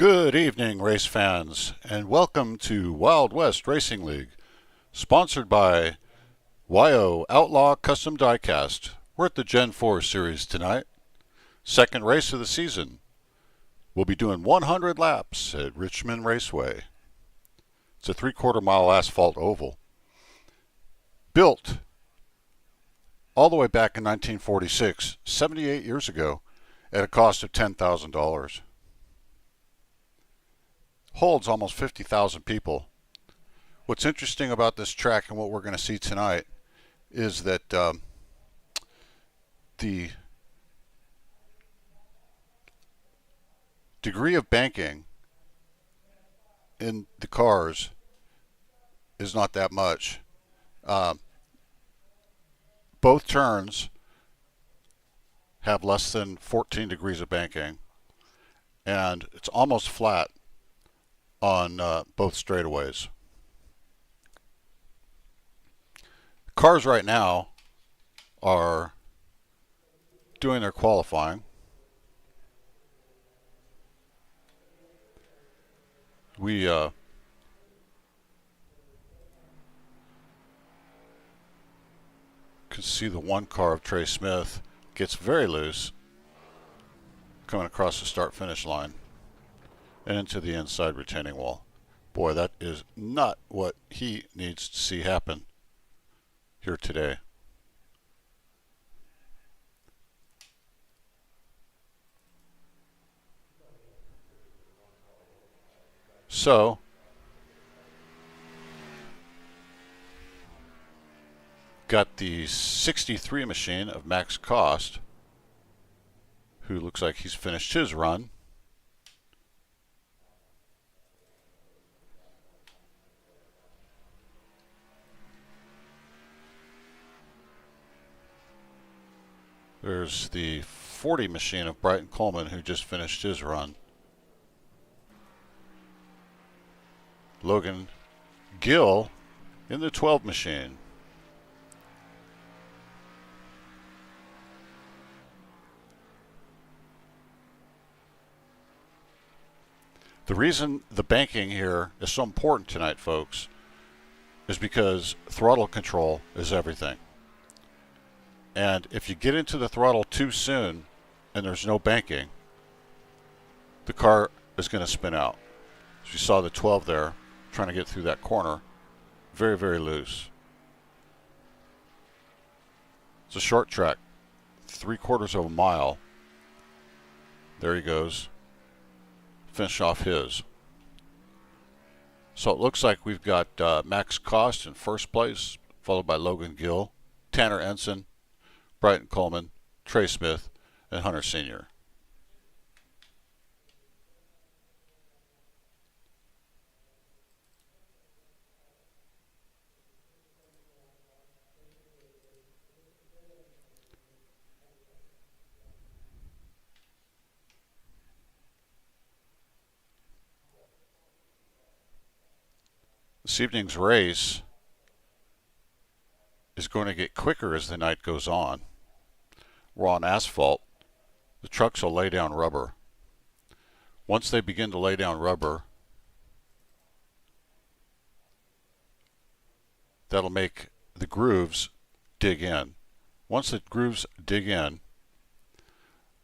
Good evening, race fans, and welcome to Wild West Racing League, sponsored by YO Outlaw Custom Diecast. We're at the Gen 4 series tonight, second race of the season. We'll be doing 100 laps at Richmond Raceway. It's a 3/4 mile asphalt oval, built all the way back in 1946, 78 years ago, at a cost of $10,000. Holds almost 50,000 people. What's interesting about this track and what we're going to see tonight is that the degree of banking in the cars is not that much. Both turns have less than 14 degrees of banking, and it's almost flat on both straightaways. Cars right now are doing their qualifying. We can see the one car of Trey Smith gets very loose coming across the start-finish line and into the inside retaining wall. Boy, that is not what he needs to see happen here today. So, got the 63 machine of Max Cost, who looks like he's finished his run. There's the 40 machine of Brighton Coleman, who just finished his run. Logan Gill in the 12 machine. The reason the banking here is so important tonight, folks, is because throttle control is everything. And if you get into the throttle too soon and there's no banking, the car is going to spin out. As you saw the 12 there, trying to get through that corner, very, very loose. It's a short track, 3/4 of a mile. There he goes. Finish off his. So it looks like we've got Max Cost in first place, followed by Logan Gill, Tanner Ensign, Brighton Coleman, Trey Smith, and Hunter Sr. This evening's race is going to get quicker as the night goes on. We're on asphalt. The trucks will lay down rubber. Once they begin to lay down rubber, that'll make the grooves dig in. Once the grooves dig in,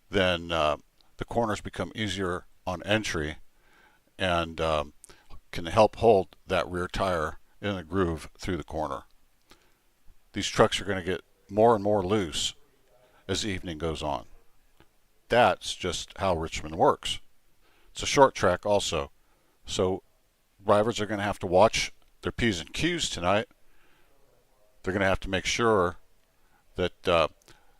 then the corners become easier on entry and can help hold that rear tire in the groove through the corner. These trucks are going to get more and more loose as the evening goes on. That's just how Richmond works. It's a short track also, so drivers are going to have to watch their P's and Q's tonight. They're going to have to make sure that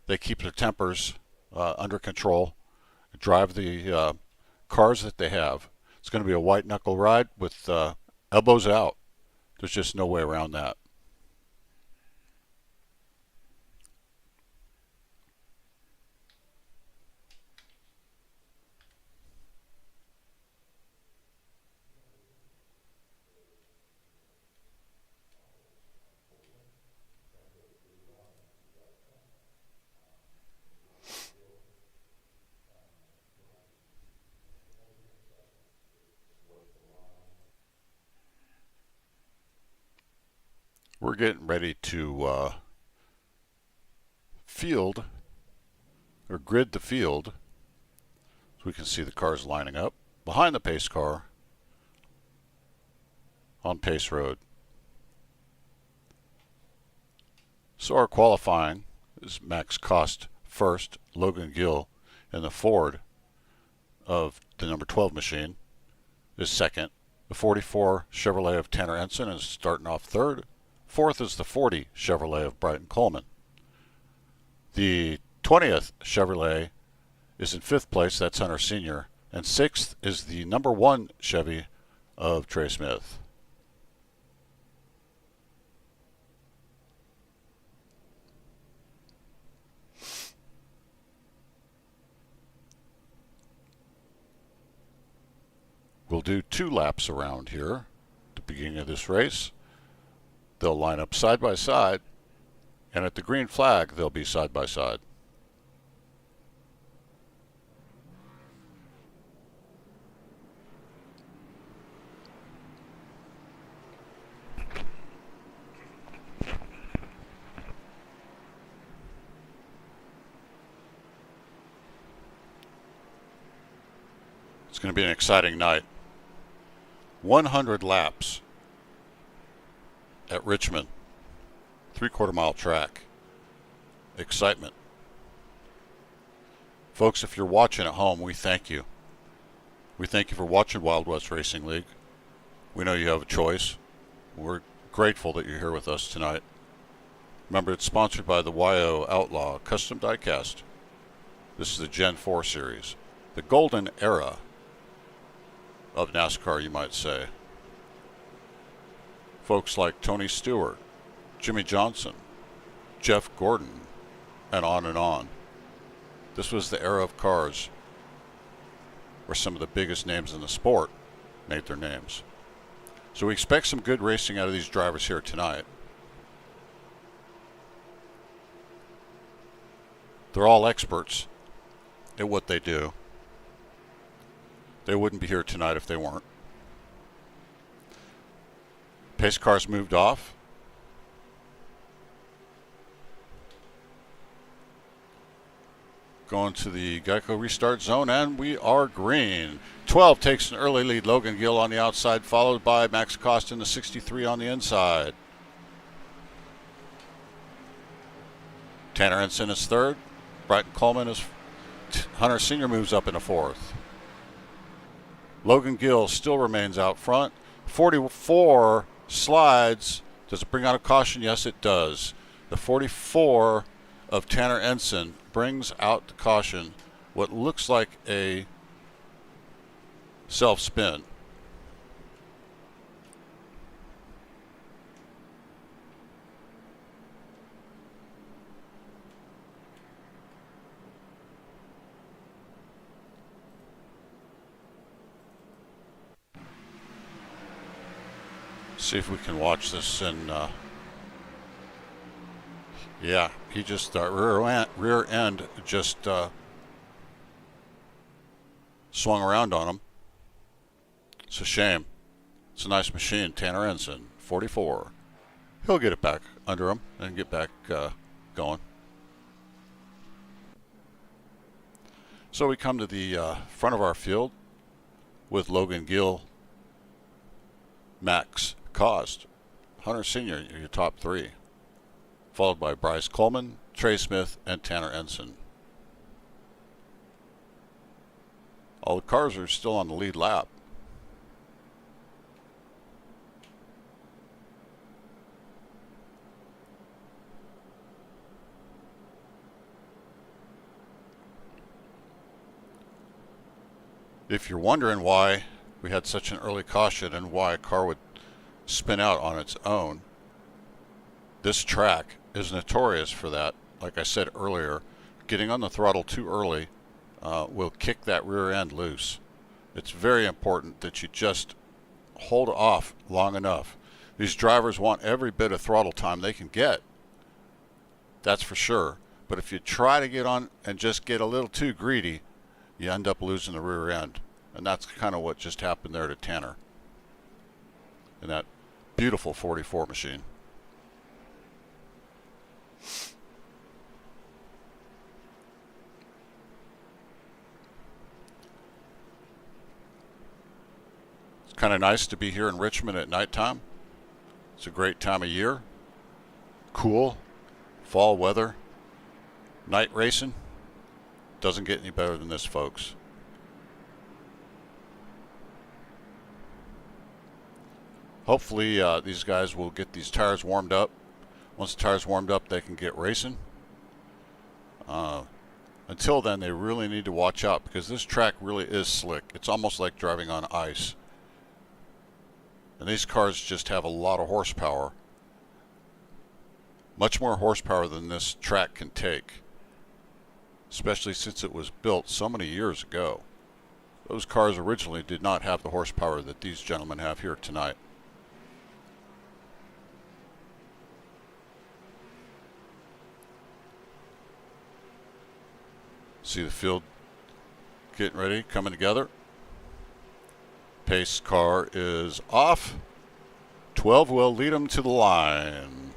they keep their tempers under control, drive the cars that they have. It's going to be a white knuckle ride with elbows out. There's just no way around that. We're getting ready to field or grid the field so we can see the cars lining up behind the pace car on Pace Road. So our qualifying is Max Cost first, Logan Gill in the Ford of the number 12 machine is second. The 44 Chevrolet of Tanner Ensign is starting off third. Fourth is the 40 Chevrolet of Bryton Coleman. The 20th Chevrolet is in fifth place, that's Hunter Sr. And sixth is the number 1 Chevy of Trey Smith. We'll do 2 laps around here at the beginning of this race. They'll line up side by side, and at the green flag, they'll be side by side. It's going to be an exciting night. 100 laps at Richmond, 3/4 mile track. Excitement. Folks, if you're watching at home, we thank you. We thank you for watching Wild West Racing League. We know you have a choice. We're grateful that you're here with us tonight. Remember, it's sponsored by the YO Outlaw Custom Diecast. This is the Gen 4 series, the golden era of NASCAR, you might say. Folks like Tony Stewart, Jimmy Johnson, Jeff Gordon, and on and on. This was the era of cars where some of the biggest names in the sport made their names. So we expect some good racing out of these drivers here tonight. They're all experts at what they do. They wouldn't be here tonight if they weren't. Pace cars moved off. Going to the Geico restart zone, and we are green. 12 takes an early lead. Logan Gill on the outside, followed by Max Cost in the 63 on the inside. Tanner Ensign is third. Bryton Coleman is Hunter Sr. moves up in a fourth. Logan Gill still remains out front. 44 slides. Does it bring out a caution? Yes, it does. The 44 of Tanner Ensign brings out the caution. What looks like a self-spin. See if we can watch this. And yeah, he just rear end just swung around on him. It's a shame. It's a nice machine. Tanner Ensign, 44. He'll get it back under him and get back going. So we come to the front of our field with Logan Gill, Max Cost, Hunter Sr., your top three, followed by Bryce Coleman, Trey Smith, and Tanner Ensign. All the cars are still on the lead lap. If you're wondering why we had such an early caution and why a car would spin out on its own, this track is notorious for that. Like I said earlier, getting on the throttle too early will kick that rear end loose. It's very important that you just hold off long enough. These drivers want every bit of throttle time they can get. That's for sure. But if you try to get on and just get a little too greedy, you end up losing the rear end. And that's kind of what just happened there to Tanner in that beautiful 44 machine. It's kind of nice to be here in Richmond at nighttime. It's a great time of year. Cool, fall weather, night racing. Doesn't get any better than this, folks. Hopefully these guys will get these tires warmed up. Once the tires warmed up, they can get racing. Until then, they really need to watch out because this track really is slick. It's almost like driving on ice. And these cars just have a lot of horsepower. Much more horsepower than this track can take. Especially since it was built so many years ago. Those cars originally did not have the horsepower that these gentlemen have here tonight. See the field getting ready, coming together. Pace car is off. 12 will lead him to the line.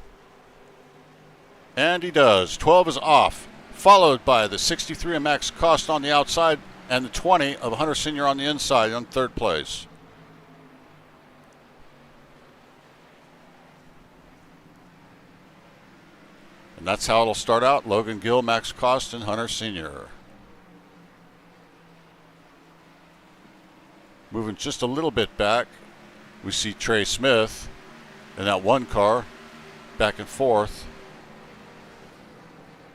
And he does. 12 is off. Followed by the 63 of Max Cost on the outside and the 20 of Hunter Sr. on the inside on third place. And that's how it'll start out. Logan Gill, Max Cost, and Hunter Sr. Moving just a little bit back, we see Trey Smith in that one car, back and forth.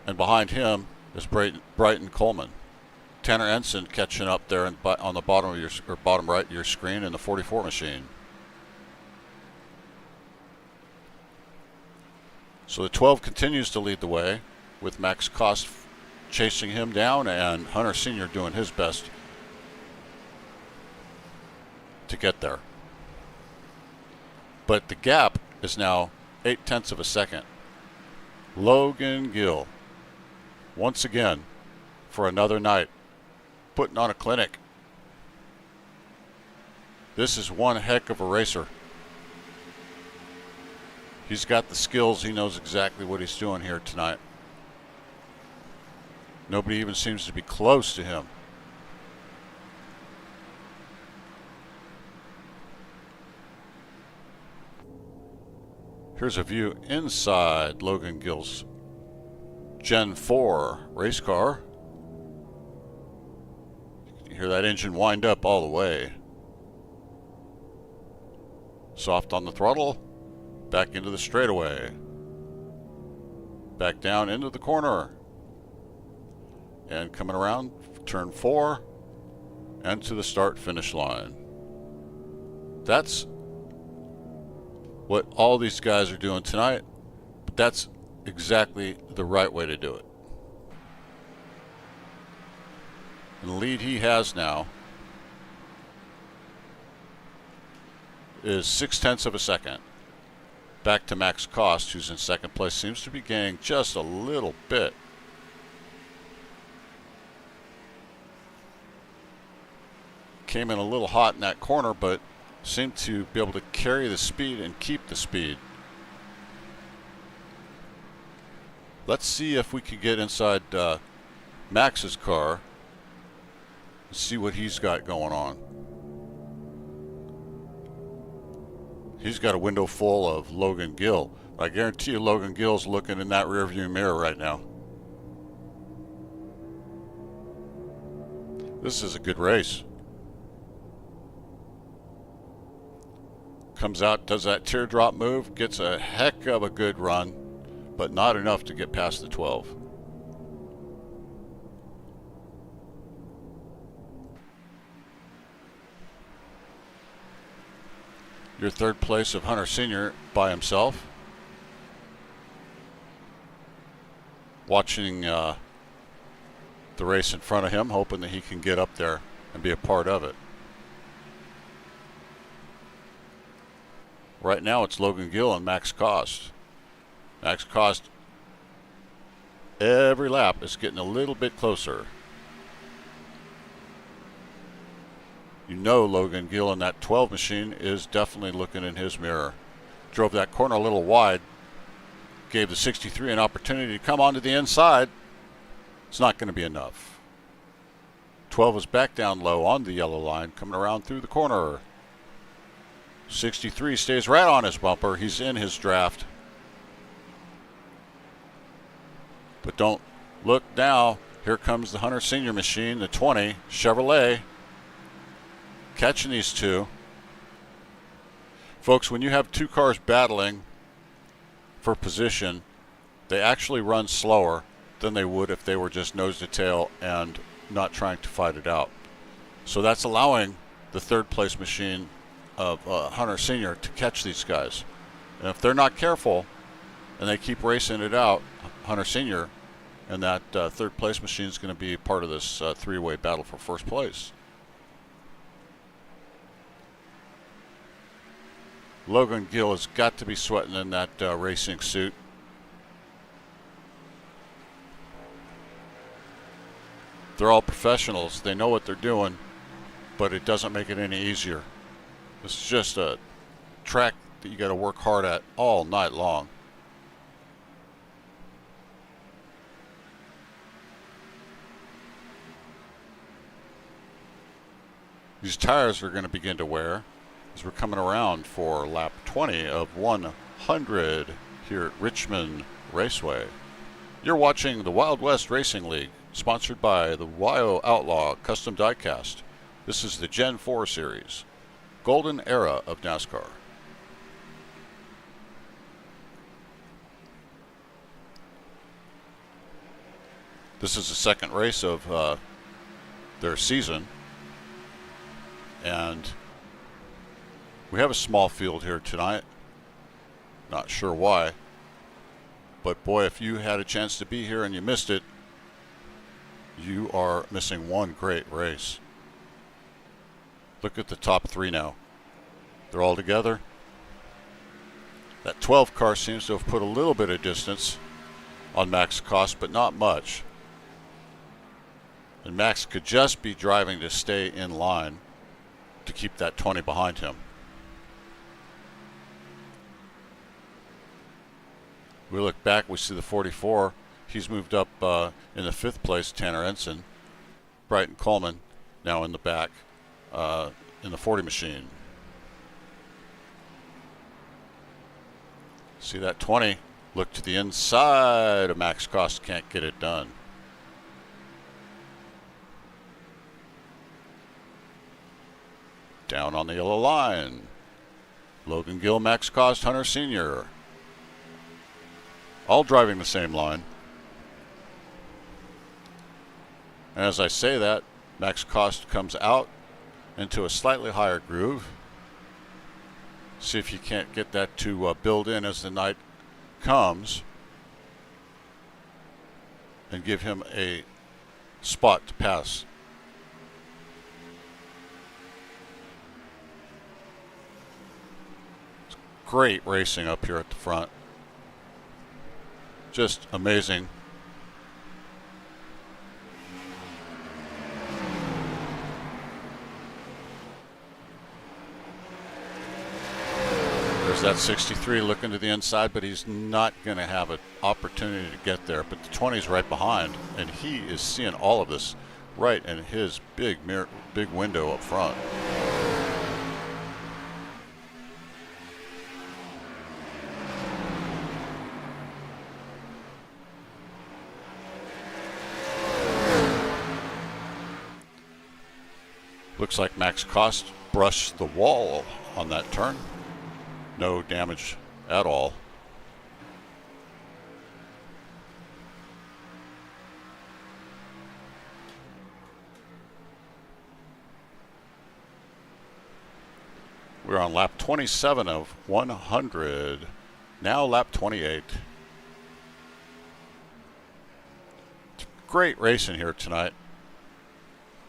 And behind him is Brighton Coleman. Tanner Ensign catching up there on the bottom of your, or bottom right of your screen in the 44 machine. So the 12 continues to lead the way with Max Cost chasing him down and Hunter Sr. doing his best to get there. But the gap is now 0.8 of a second. Logan Gill, once again, for another night, putting on a clinic. This is one heck of a racer. He's got the skills. He knows exactly what he's doing here tonight. Nobody even seems to be close to him. Here's a view inside Logan Gill's Gen 4 race car. You can hear that engine wind up all the way. Soft on the throttle. Back into the straightaway. Back down into the corner. And coming around turn 4 and to the start-finish line. That's what all these guys are doing tonight, but that's exactly the right way to do it. And the lead he has now is 0.6 of a second. Back to Max Cost, who's in second place, seems to be gaining just a little bit. Came in a little hot in that corner, but seemed to be able to carry the speed and keep the speed. Let's see if we can get inside Max's car and see what he's got going on. He's got a window full of Logan Gill. I guarantee you Logan Gill's looking in that rearview mirror right now. This is a good race. Comes out, does that teardrop move, gets a heck of a good run, but not enough to get past the 12. Your third place of Hunter Sr. by himself. Watching the race in front of him, hoping that he can get up there and be a part of it. Right now it's Logan Gill and Max Cost. Max Cost, every lap is getting a little bit closer. You know Logan Gill in that 12 machine is definitely looking in his mirror. Drove that corner a little wide, gave the 63 an opportunity to come onto the inside. It's not going to be enough. 12 is back down low on the yellow line, coming around through the corner. 63 stays right on his bumper. He's in his draft. But don't look now. Here comes the Hunter Senior machine, the 20, Chevrolet, catching these two. Folks, when you have two cars battling for position, they actually run slower than they would if they were just nose to tail and not trying to fight it out. So that's allowing the third place machine of Hunter Senior to catch these guys. And if they're not careful and they keep racing it out, Hunter Senior and that third place machine is going to be part of this three-way battle for first place. Logan Gill has got to be sweating in that racing suit. They're all professionals. They know what they're doing, but it doesn't make it any easier. This is just a track that you got to work hard at all night long. These tires are going to begin to wear as we're coming around for lap 20 of 100 here at Richmond Raceway. You're watching the Wild West Racing League, sponsored by the WYO Outlaw Custom Diecast. This is the Gen 4 series, golden era of NASCAR. This is the second race of their season. And we have a small field here tonight. Not sure why. But boy, if you had a chance to be here and you missed it, you are missing one great race. Look at the top three now. They're all together. That 12 car seems to have put a little bit of distance on Max Cost, but not much. And Max could just be driving to stay in line to keep that 20 behind him. We look back, we see the 44. He's moved up in the 5th place, Tanner Ensign. Bryton Coleman now in the back in the 40 machine. See that 20 look to the inside of Max Cost, can't get it done. Down on the yellow line, Logan Gill, Max Cost, Hunter Senior, all driving the same line. And as I say that, Max Cost comes out into a slightly higher groove. See if you can't get that to build in as the night comes and give him a spot to pass. Great racing up here at the front. Just amazing. There's that 63 looking to the inside, but he's not going to have an opportunity to get there. But the 20 is right behind, and he is seeing all of this right in his big window up front. Looks like Max Cost brushed the wall on that turn. No damage at all. We're on lap 27 of 100. Now lap 28. Great racing here tonight.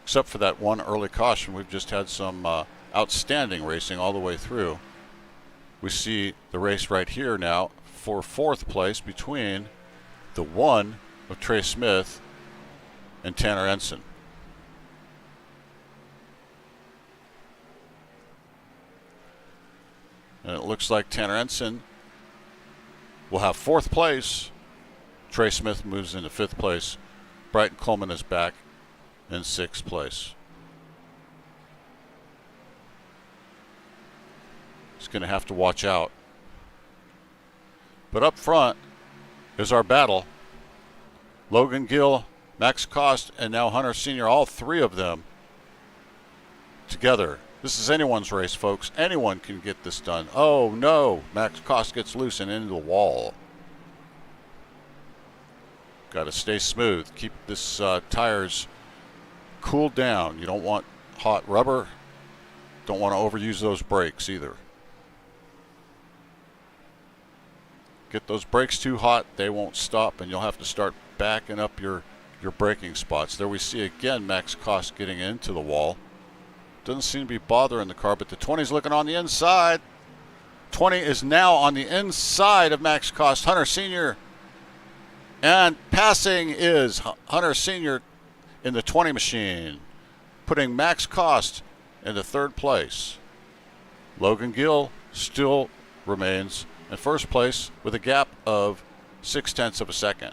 Except for that one early caution, we've just had some outstanding racing all the way through. We see the race right here now for 4th place between the 1 of Trey Smith and Tanner Ensign. And it looks like Tanner Ensign We'll have 4th place. Trey Smith moves into 5th place. Bryton Coleman is back in 6th place. He's going to have to watch out. But up front is our battle. Logan Gill, Max Cost, and now Hunter Sr., all 3 of them together. This is anyone's race, folks. Anyone can get this done. Oh, no. Max Cost gets loose and into the wall. Got to stay smooth. Keep this tires cooled down. You don't want hot rubber. Don't want to overuse those brakes either. Get those brakes too hot, they won't stop, and you'll have to start backing up your braking spots. There we see again Max Cost getting into the wall. Doesn't seem to be bothering the car, but the 20's looking on the inside. 20 is now on the inside of Max Cost. Hunter Sr. And passing is Hunter Sr. in the 20 machine, putting Max Cost into 3rd place. Logan Gill still remains in 1st place with a gap of 0.6 of a second.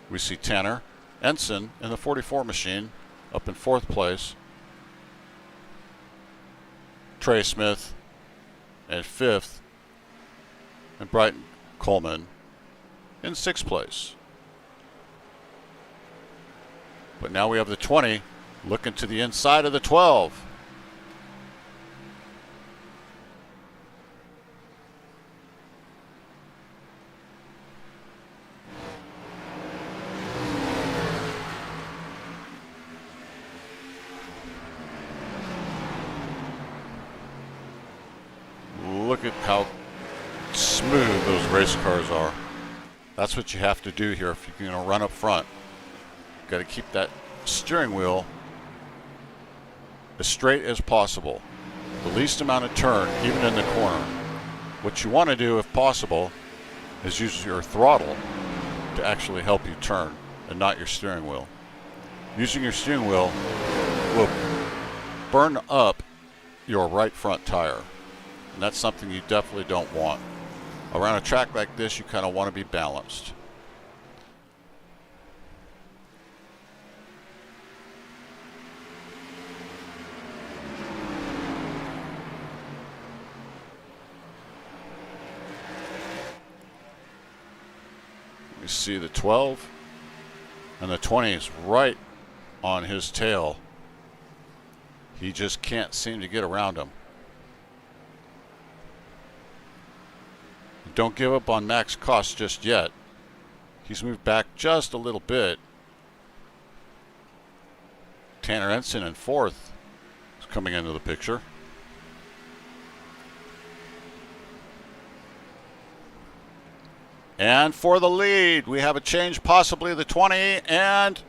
We see Tanner Ensign in the 44 machine up in 4th place. Trey Smith in 5th. And Bryton Coleman in 6th place. But now we have the 20 looking to the inside of the 12. Look at how smooth those race cars are. That's what you have to do here if you're going to run up front. Got to keep that steering wheel as straight as possible. The least amount of turn, even in the corner. What you want to do, if possible, is use your throttle to actually help you turn and not your steering wheel. Using your steering wheel will burn up your right front tire. And that's something you definitely don't want. Around a track like this, you kind of want to be balanced. We see the 12, and the 20 is right on his tail. He just can't seem to get around him. Don't give up on Max Cost just yet. He's moved back just a little bit. Tanner Ensign in 4th is coming into the picture. And for the lead, we have a change, possibly the 20 and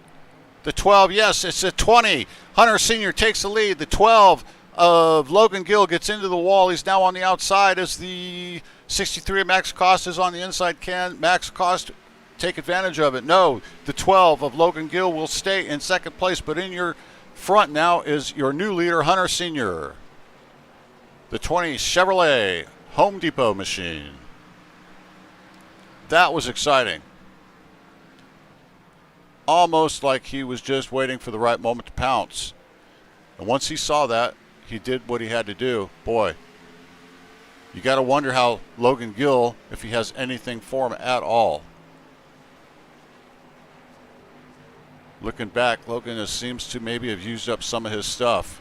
the 12. Yes, it's a 20. Hunter Sr. takes the lead. The 12 of Logan Gill gets into the wall. He's now on the outside as the 63 Max Cost is on the inside. Can Max Cost take advantage of it? No. The 12 of Logan Gill will stay in 2nd place, but in your front now is your new leader, Hunter Sr. The 20 Chevrolet Home Depot machine. That was exciting. Almost like he was just waiting for the right moment to pounce. And once he saw that, he did what he had to do. Boy, you got to wonder how Logan Gill, if he has anything for him at all. Looking back, Logan seems to maybe have used up some of his stuff.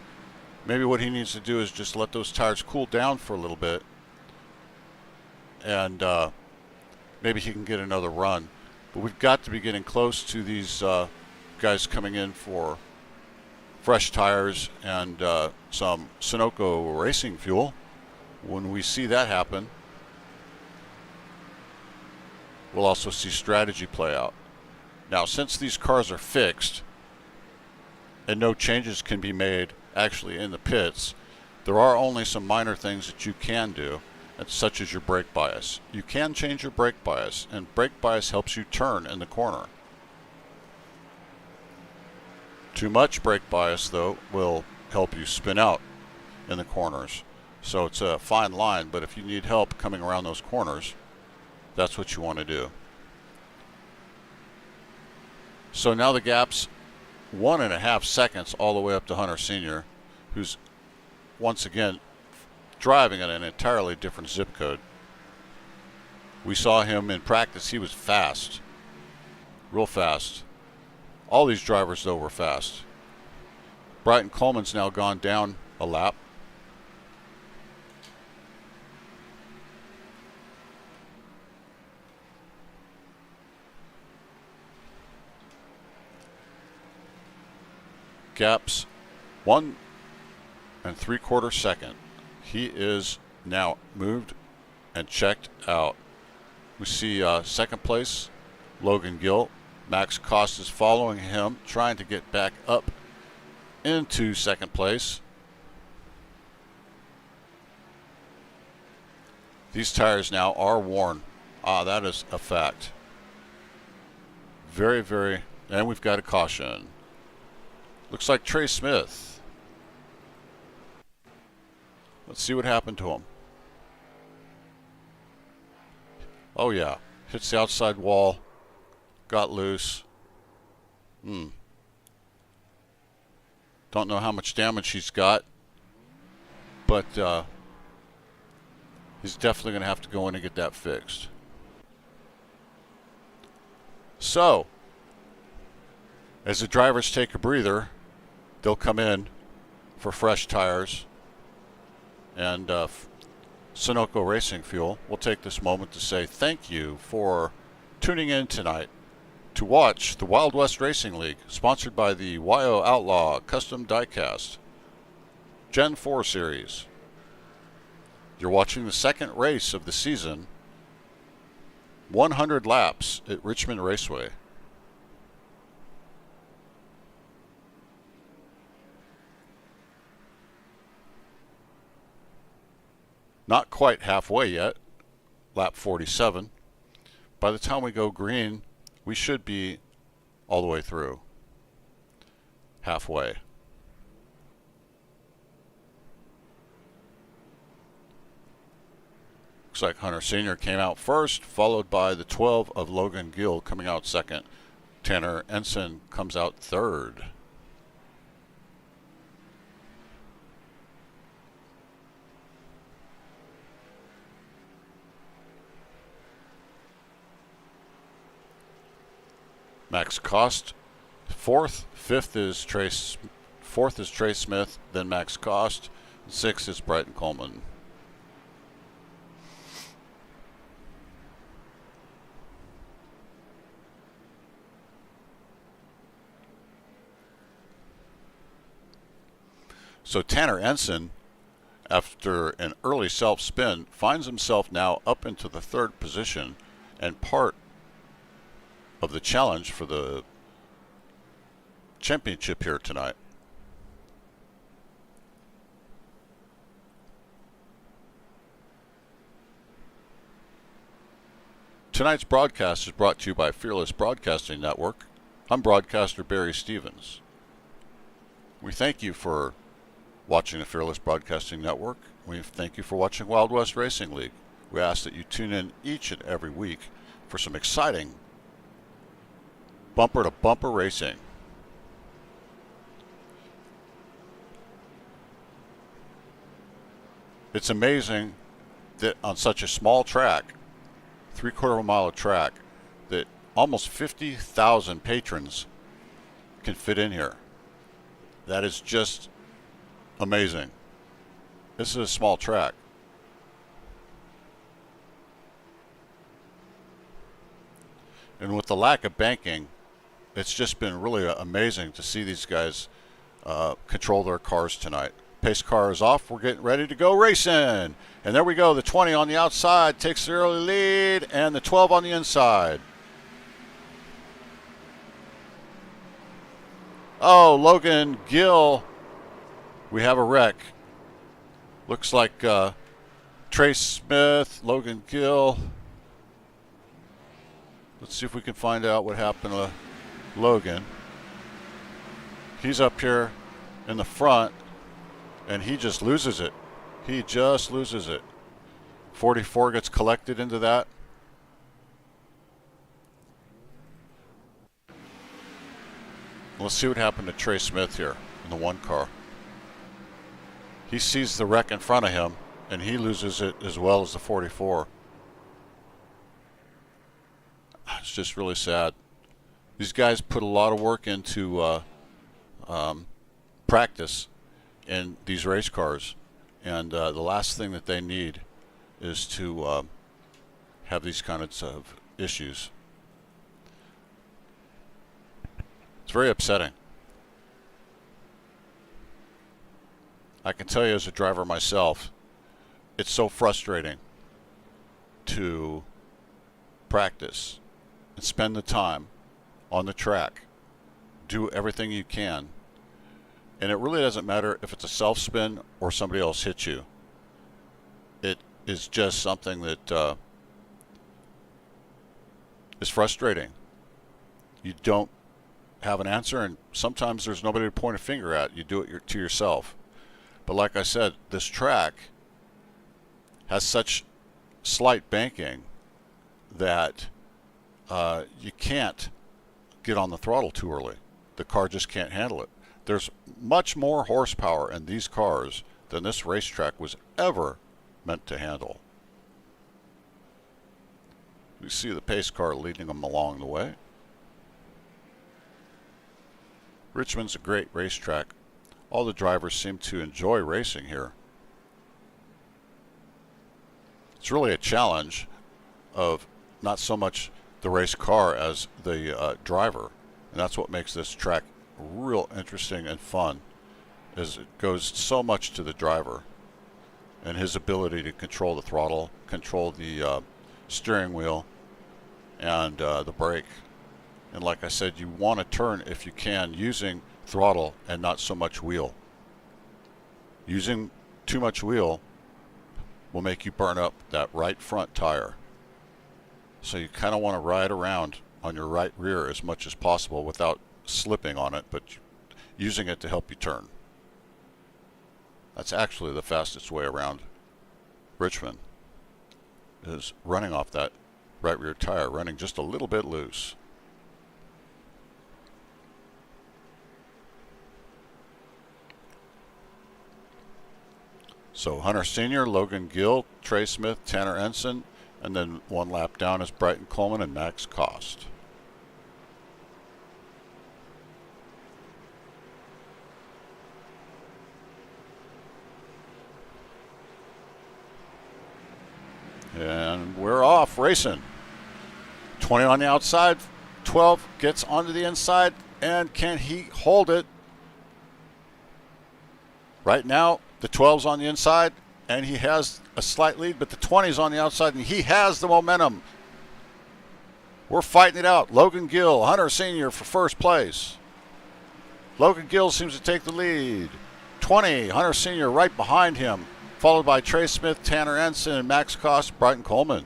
Maybe what he needs to do is just let those tires cool down for a little bit. And maybe he can get another run. But we've got to be getting close to these guys coming in for fresh tires and some Sunoco racing fuel. When we see that happen, we'll also see strategy play out. Now, since these cars are fixed and no changes can be made actually in the pits, there are only some minor things that you can do, such as your brake bias. You can change your brake bias, and brake bias helps you turn in the corner. Too much brake bias, though, will help you spin out in the corners. So it's a fine line, but if you need help coming around those corners, that's what you want to do. So now the gap's 1.5 seconds all the way up to Hunter Sr., who's once again driving at an entirely different zip code. We saw him in practice. He was fast, real fast. All these drivers, though, were fast. Bryton Coleman's now gone down a lap. Gap's 1 3/4 second. He is now moved and checked out. We see second place, Logan Gill. Max Cost is following him, trying to get back up into second place. These tires now are worn. That is a fact. Very, very, and we've got a caution. Looks like Trey Smith. Let's see what happened to him. Oh yeah, hits the outside wall, got loose. Don't know how much damage he's got, but he's definitely going to have to go in and get that fixed. So, as the drivers take a breather, they'll come in for fresh tires and Sunoco Racing Fuel. We'll take this moment to say thank you for tuning in tonight to watch the Wild West Racing League, sponsored by the YO Outlaw Custom Diecast Gen 4 Series. You're watching the second race of the season, 100 laps at Richmond Raceway. Not quite halfway yet, lap 47. By the time we go green, we should be all the way through. Halfway. Looks like Hunter Sr. came out first, followed by the 12 of Logan Gill coming out second. Tanner Ensign comes out third. Max Cost fourth. Fourth is Trey Smith, then Max Cost. Sixth is Bryton Coleman. So Tanner Ensign, after an early self-spin, finds himself now up into the third position and part of the challenge for the championship here tonight. Tonight's broadcast is brought to you by Fearless Broadcasting Network. I'm broadcaster Barry Stevens. We thank you for watching the Fearless Broadcasting Network. We thank you for watching Wild West Racing League. We ask that you tune in each and every week for some exciting bumper-to-bumper racing. It's amazing that on such a small track, 3/4 mile of track, that almost 50,000 patrons can fit in here. That is just amazing. This is a small track. And with the lack of banking, it's just been really amazing to see these guys control their cars tonight. Pace car is off. We're getting ready to go racing. And there we go. The 20 on the outside takes the early lead, and the 12 on the inside. Oh, Logan Gill. We have a wreck. Looks like Trey Smith, Logan Gill. Let's see if we can find out what happened to Logan. He's up here in the front. and he just loses it. He just loses it. 44 gets collected into that. Let's see what happened to Trey Smith here in the one car. He sees the wreck in front of him, and he loses it as well as the 44. It's just really sad. These guys put a lot of work into practice in these race cars, and the last thing that they need is to have these kinds of issues. It's very upsetting. I can tell you as a driver myself, it's so frustrating to practice and spend the time on the track, do everything you can, and it really doesn't matter if it's a self-spin or somebody else hits you. It is just something that is frustrating. You don't have an answer, and sometimes there's nobody to point a finger at. You do it to yourself. But like I said, this track has such slight banking that you can't get on the throttle too early. The car just can't handle it. There's much more horsepower in these cars than this racetrack was ever meant to handle. We see the pace car leading them along the way. Richmond's a great racetrack. All the drivers seem to enjoy racing here. It's really a challenge of not so much the race car as the driver, and that's what makes this track real interesting and fun, is it goes so much to the driver and his ability to control the throttle, control the steering wheel, and the brake. And like I said, you want to turn, if you can, using throttle and not so much wheel. Using too much wheel will make you burn up that right front tire. So you kind of want to ride around on your right rear as much as possible without slipping on it, but using it to help you turn. That's actually the fastest way around Richmond, is running off that right rear tire, running just a little bit loose. So Hunter Sr., Logan Gill, Trey Smith, Tanner Ensign, and then one lap down is Brighton Coleman and Max Cost. And we're off racing. 20 on the outside, 12 gets onto the inside, and can he hold it? Right now, the 12's on the inside, and he has a slight lead, but the 20's on the outside, and he has the momentum. We're fighting it out. Logan Gill, Hunter Sr. for first place. Logan Gill seems to take the lead. 20, Hunter Sr. right behind him, followed by Trey Smith, Tanner Ensign, and Max Cost, Brighton Coleman.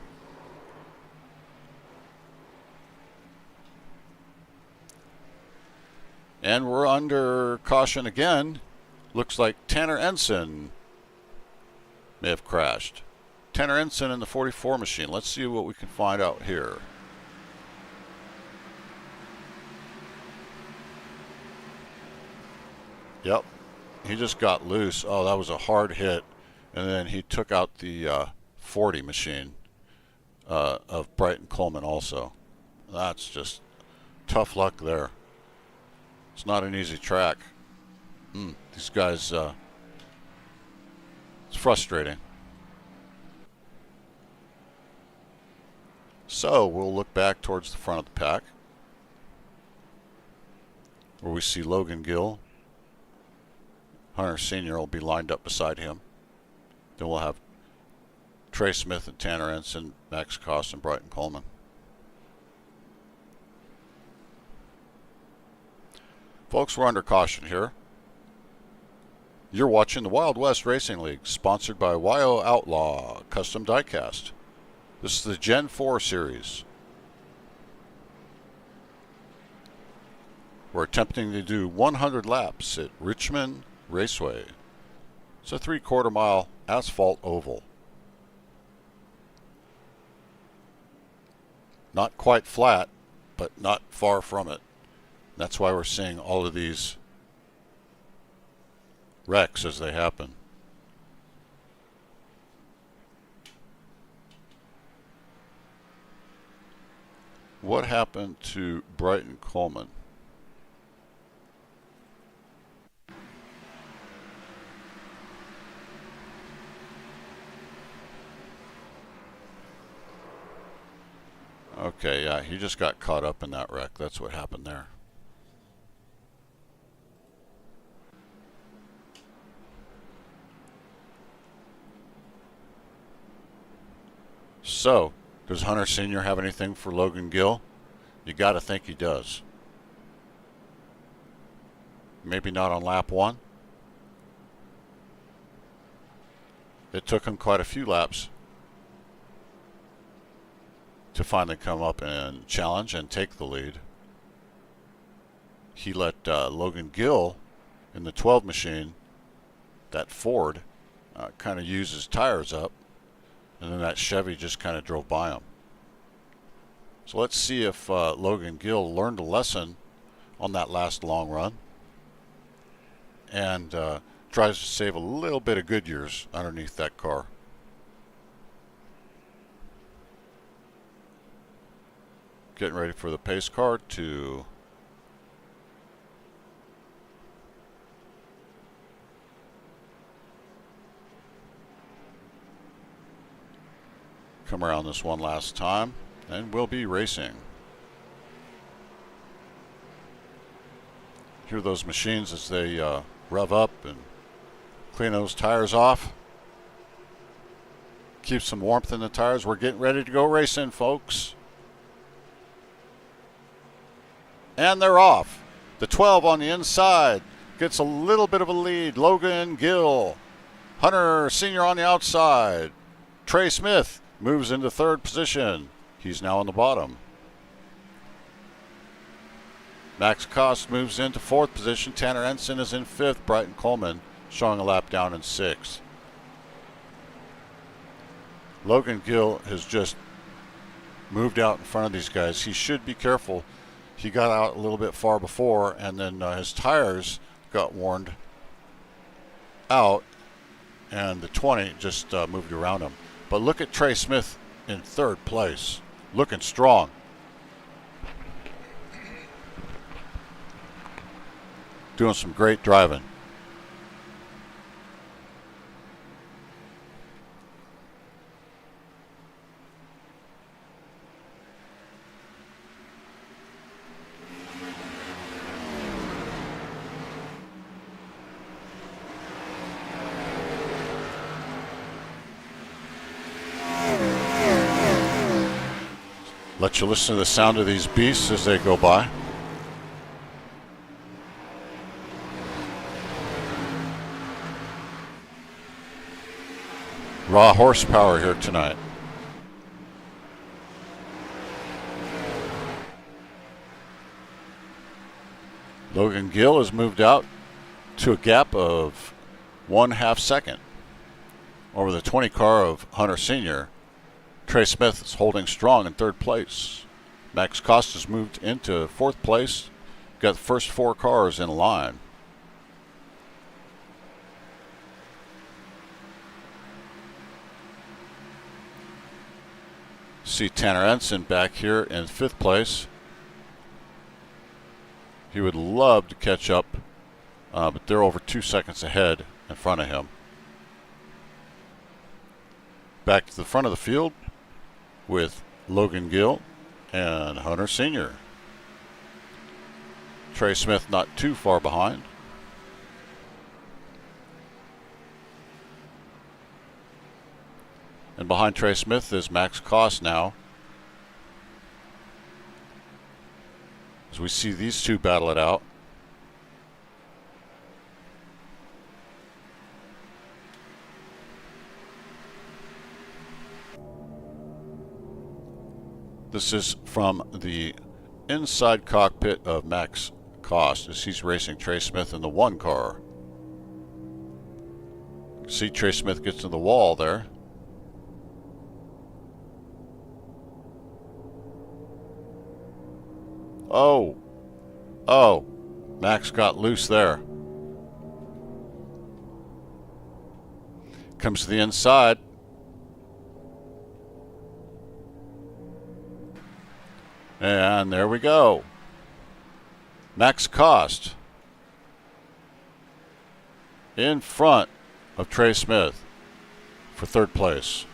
And we're under caution again. Looks like Tanner Ensign may have crashed. Tanner Ensign in the 44 machine. Let's see what we can find out here. Yep, he just got loose. Oh, that was a hard hit. And then he took out the 40 machine of Brighton Coleman also. That's just tough luck there. It's not an easy track. These guys, it's frustrating. So we'll look back towards the front of the pack, where we see Logan Gill. Hunter Sr. will be lined up beside him. Then we'll have Trey Smith and Tanner Ensign, Max Cost, and Brighton Coleman. Folks, we're under caution here. You're watching the Wild West Racing League, sponsored by YO Outlaw Custom Diecast. This is the Gen 4 series. We're attempting to do 100 laps at Richmond Raceway. It's a 3/4 mile asphalt oval. Not quite flat, but not far from it. That's why we're seeing all of these wrecks as they happen. What happened to Brighton Coleman? Okay, yeah, he just got caught up in that wreck. That's what happened there. So, does Hunter Sr. have anything for Logan Gill? You got to think he does. Maybe not on lap 1. It took him quite a few laps to finally come up and challenge and take the lead. He let Logan Gill in the 12 machine, that Ford, kind of use his tires up, and then that Chevy just kind of drove by him. So let's see if Logan Gill learned a lesson on that last long run and tries to save a little bit of Goodyears underneath that car. Getting ready for the pace car to come around this one last time, and we'll be racing. Hear those machines as they rev up and clean those tires off. Keep some warmth in the tires. We're getting ready to go racing, folks. And they're off. The 12 on the inside gets a little bit of a lead. Logan Gill. Hunter Sr. on the outside. Trey Smith moves into 3rd position. He's now on the bottom. Max Kost moves into 4th position. Tanner Ensign is in 5th. Brighton Coleman showing a lap down in 6th. Logan Gill has just moved out in front of these guys. He should be careful. He got out a little bit far before, and then his tires got worn out, and the 20 just moved around him. But look at Trey Smith in 3rd place, looking strong. Doing some great driving. Let you listen to the sound of these beasts as they go by. Raw horsepower here tonight. Logan Gill has moved out to a gap of 1/2 second over the 20 car of Hunter Sr. Trey Smith is holding strong in 3rd place. Max Kost has moved into 4th place. Got the first 4 cars in line. See Tanner Ensign back here in 5th place. He would love to catch up, but they're over 2 seconds ahead in front of him. Back to the front of the field with Logan Gill and Hunter Sr. Trey Smith not too far behind. And behind Trey Smith is Max Kost now. As we see these two battle it out. This is from the inside cockpit of Max Kost as he's racing Trey Smith in the 1 car. See, Trey Smith gets to the wall there. Oh, Max got loose there. Comes to the inside. And there we go. Max Cost in front of Trey Smith for third place.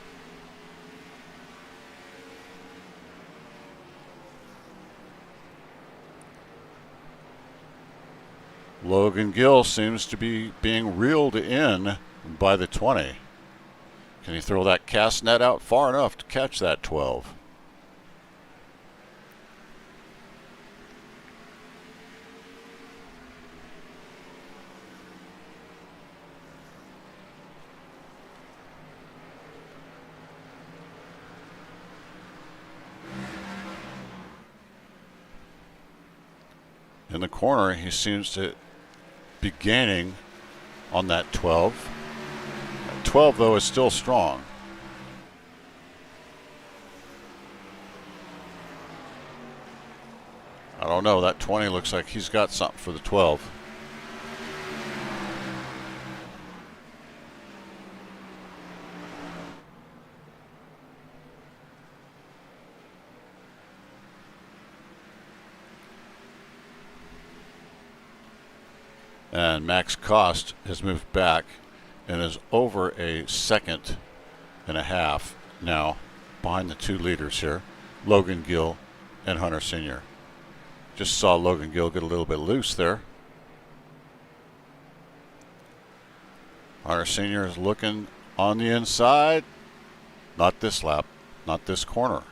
Logan Gill seems to be being reeled in by the 20. Can he throw that cast net out far enough to catch that 12? In the corner, he seems to be gaining on that 12. That 12, though, is still strong. I don't know. That 20 looks like he's got something for the 12. And Max Cost has moved back and is over a second and a half now behind the two leaders here, Logan Gill and Hunter Sr. Just saw Logan Gill get a little bit loose there. Hunter Sr. is looking on the inside. Not this lap, not this corner.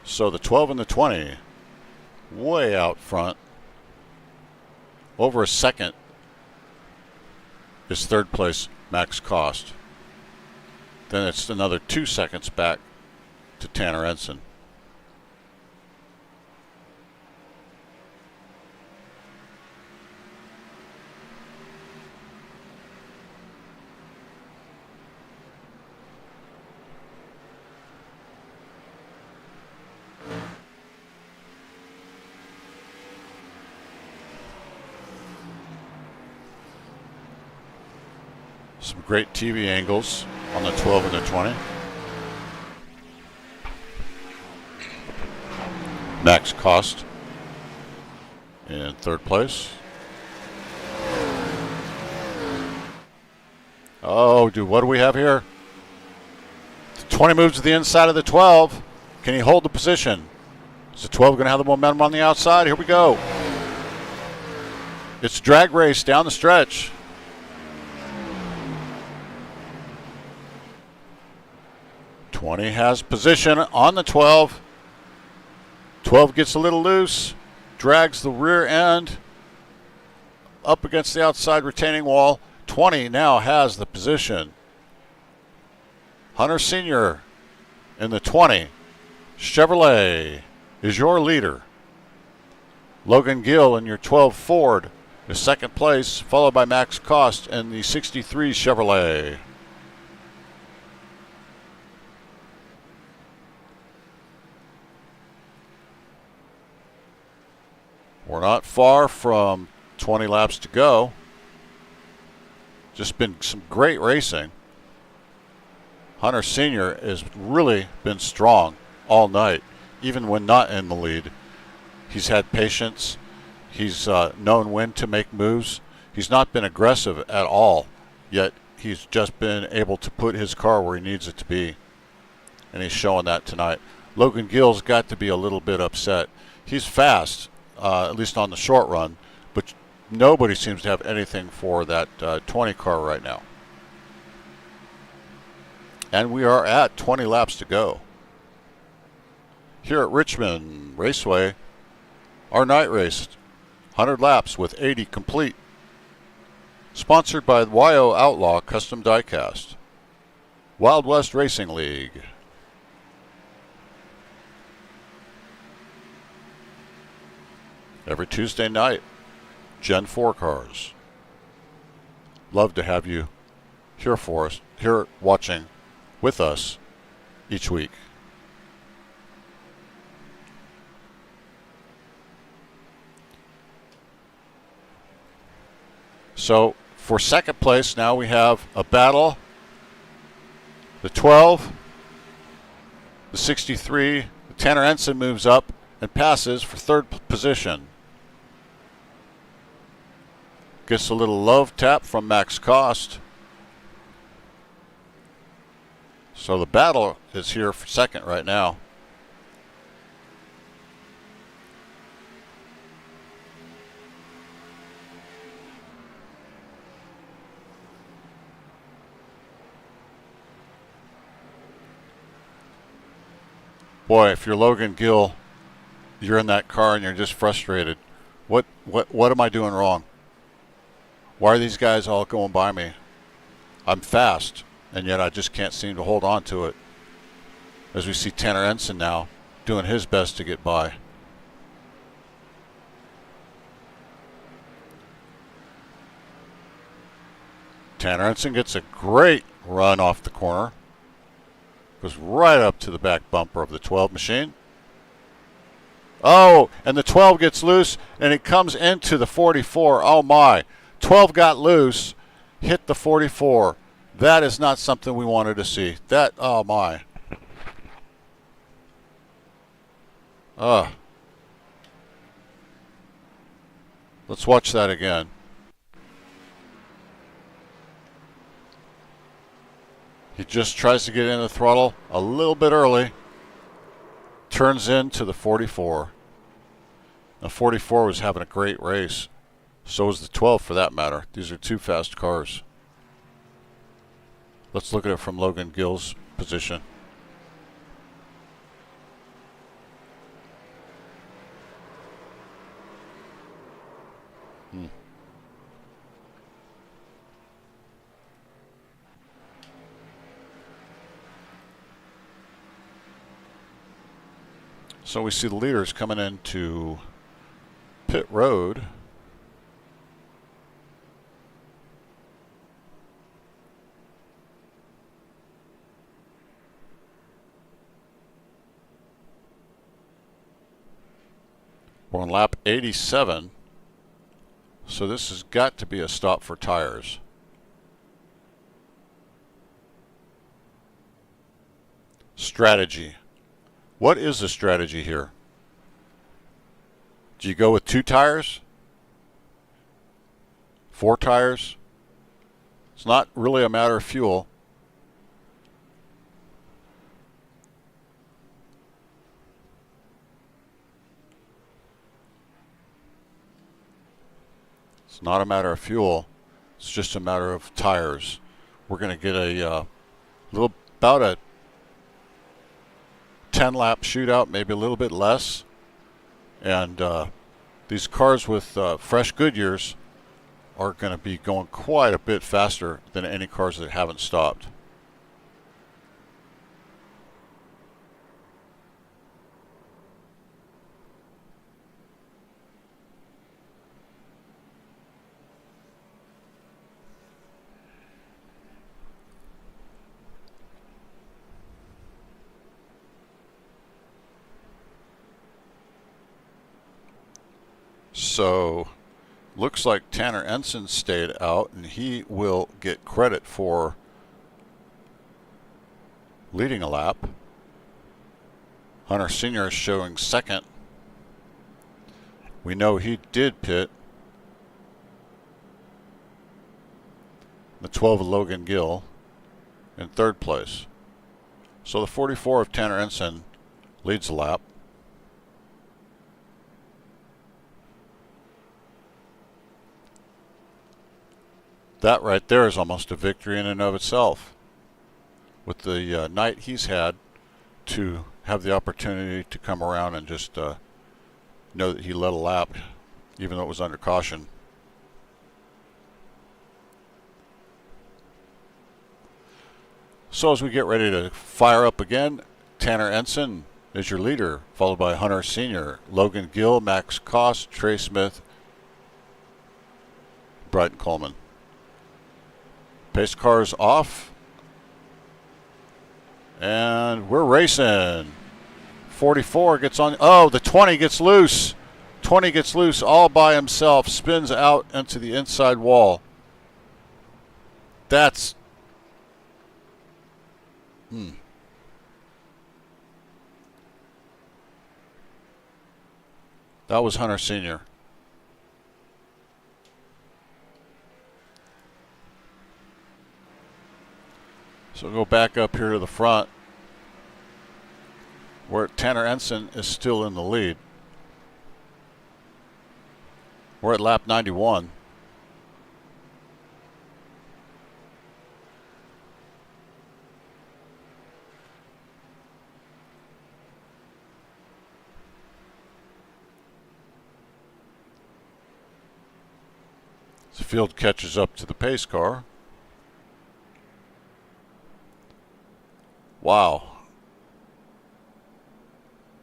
So the 12 and the 20 way out front. Over a second is third place Max Cost. Then it's another 2 seconds back to Tanner Ensign. Some great TV angles on the 12 and the 20. Max Cost in third place. Oh, dude, what do we have here? The 20 moves to the inside of the 12. Can he hold the position? Is the 12 going to have the momentum on the outside? Here we go. It's a drag race down the stretch. '20 has position on the 12. 12 gets a little loose, drags the rear end up against the outside retaining wall. 20 now has the position. Hunter Sr. in the 20. Chevrolet is your leader. Logan Gill in your 12 Ford is second place, followed by Max Cost in the 63 Chevrolet. We're not far from 20 laps to go. Just been some great racing. Hunter Sr. has really been strong all night, even when not in the lead. He's had patience. He's known when to make moves. He's not been aggressive at all, yet he's just been able to put his car where he needs it to be. And he's showing that tonight. Logan Gill's got to be a little bit upset. He's fast. At least on the short run, but nobody seems to have anything for that 20 car right now. And we are at 20 laps to go. Here at Richmond Raceway, our night race, 100 laps with 80 complete. Sponsored by YO Outlaw Custom Diecast. Wild West Racing League. every Tuesday night. Gen 4 cars. Love to have you here for us, here watching with us each week. So for second place now we have a battle. The 12, the 63, the Tanner Ensign moves up and passes for third position. Gets a little love tap from Max Cost. So the battle is here for second right now. Boy, if you're Logan Gill, you're in that car and you're just frustrated. What am I doing wrong? Why are these guys all going by me? I'm fast, and yet I just can't seem to hold on to it. As we see Tanner Ensign now doing his best to get by. Tanner Ensign gets a great run off the corner. Goes right up to the back bumper of the 12 machine. Oh, and the 12 gets loose, and it comes into the 44. Oh, my. 12 got loose, hit the 44. That is not something we wanted to see. That, oh, my. Let's watch that again. He just tries to get in the throttle a little bit early. Turns into the 44. The 44 was having a great race. So was the 12 for that matter. These are two fast cars. Let's look at it from Logan Gill's position. So we see the leaders coming into pit road. We're on lap 87. So this has got to be a stop for tires. Strategy. What is the strategy here? Do you go with 2 tires? 4 tires? It's not really a matter of fuel. It's not a matter of fuel. It's just a matter of tires. We're going to get a about a 10-lap shootout, maybe a little bit less. And these cars with fresh Goodyears are going to be going quite a bit faster than any cars that haven't stopped. So, looks like Tanner Ensign stayed out, and he will get credit for leading a lap. Hunter Sr. is showing second. We know he did pit. The 12 of Logan Gill in third place. So the 44 of Tanner Ensign leads the lap. That right there is almost a victory in and of itself. With the night he's had, to have the opportunity to come around and just know that he led a lap, even though it was under caution. So as we get ready to fire up again, Tanner Ensign is your leader, followed by Hunter Sr., Logan Gill, Max Kost, Trey Smith, Bryton Coleman. Pace cars off. And we're racing. 44 gets on. Oh, the 20 gets loose. 20 gets loose all by himself. Spins out into the inside wall. That's... That was Hunter Sr. So we'll go back up here to the front, where Tanner Ensign is still in the lead. We're at lap 91. The field catches up to the pace car. Wow.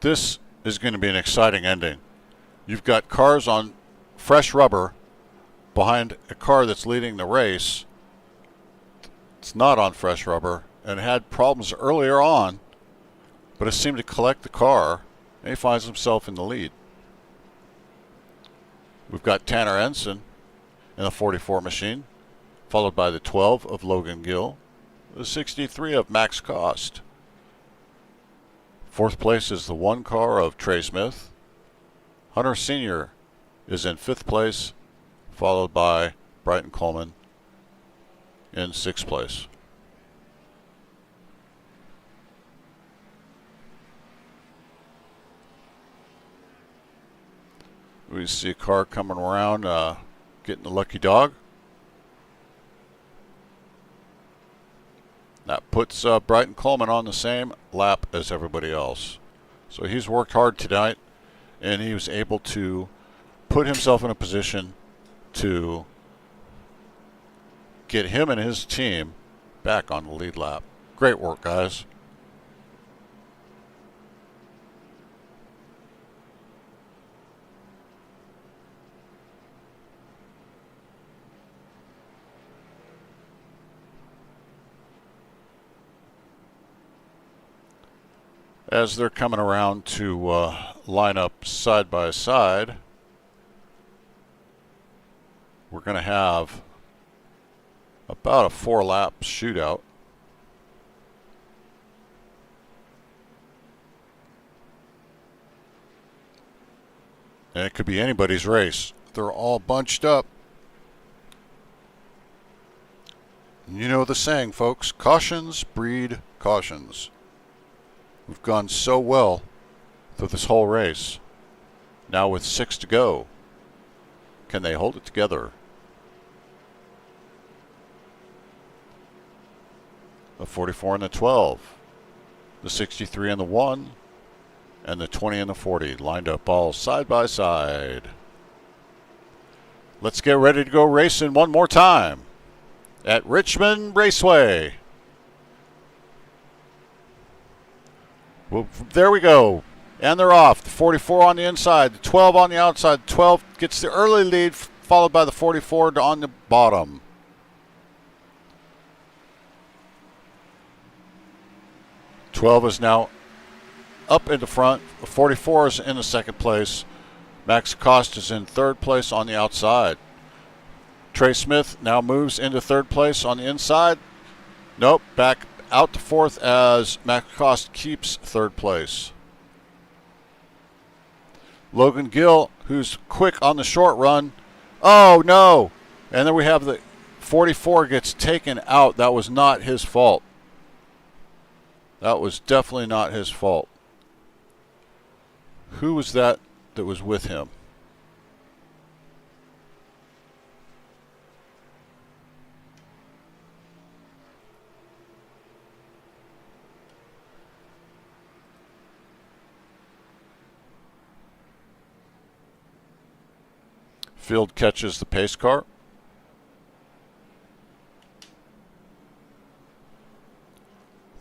This is going to be an exciting ending. You've got cars on fresh rubber behind a car that's leading the race. It's not on fresh rubber and had problems earlier on, but has seemed to collect the car, and he finds himself in the lead. We've got Tanner Ensign in the 44 machine, followed by the 12 of Logan Gill, the 63 of Max Kost. Fourth place is the 1 car of Trey Smith. Hunter Sr. is in 5th place, followed by Bryton Coleman in 6th place. We see a car coming around, getting the lucky dog. That puts Bryton Coleman on the same lap as everybody else. So he's worked hard tonight, and he was able to put himself in a position to get him and his team back on the lead lap. Great work, guys. As they're coming around to line up side by side, we're going to have about a 4-lap shootout. And it could be anybody's race. They're all bunched up. You know the saying, folks, cautions breed cautions. We've gone so well through this whole race. Now with 6 to go, can they hold it together? The 44 and the 12, the 63 and the 1, and the 20 and the 40 lined up all side by side. Let's get ready to go racing one more time at Richmond Raceway. Well, there we go. And they're off. The 44 on the inside, the 12 on the outside. 12 gets the early lead, followed by the 44 on the bottom. '12 is now up in the front. The 44 is in the 2nd place. Max Kost is in 3rd place on the outside. Trey Smith now moves into 3rd place on the inside. Nope, back out to 4th as Max Kost keeps 3rd place. Logan Gill, who's quick on the short run. Oh, no. And then we have the 44 gets taken out. That was not his fault. That was definitely not his fault. Who was that was with him? Field catches the pace car.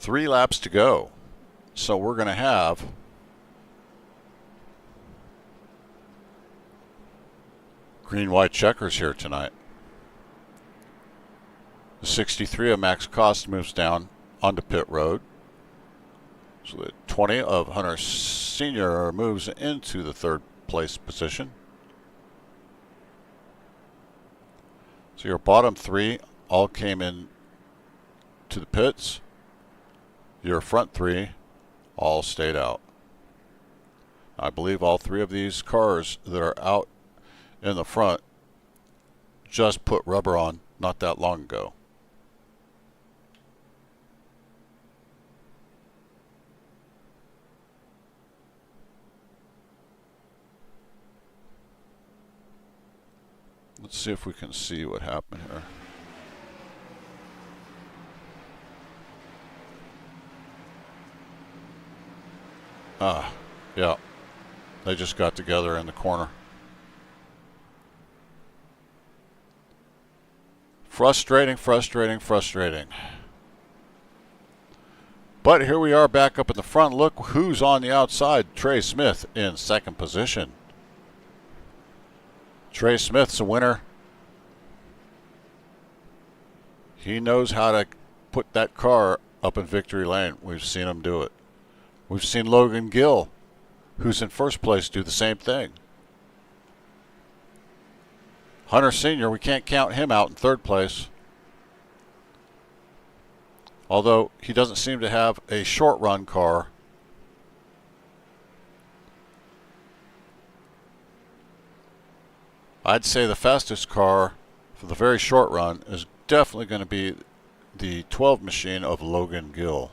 Three laps to go. So we're going to have Green-white checkers here tonight. The 63 of Max Cost moves down onto pit road. So the 20 of Hunter Sr. moves into the third place position. So your bottom three all came in to the pits. Your front three all stayed out. I believe all three of these cars that are out in the front just put rubber on not that long ago. Let's see if we can see what happened here. Yeah. They just got together in the corner. Frustrating, frustrating, frustrating. But here we are back up at the front. Look who's on the outside. Trey Smith in second position. Trey Smith's a winner. He knows how to put that car up in victory lane. We've seen him do it. We've seen Logan Gill, who's in first place, do the same thing. Hunter Sr., we can't count him out in third place. Although he doesn't seem to have a short run car. I'd say the fastest car for the very short run is definitely going to be the 12 machine of Logan Gill.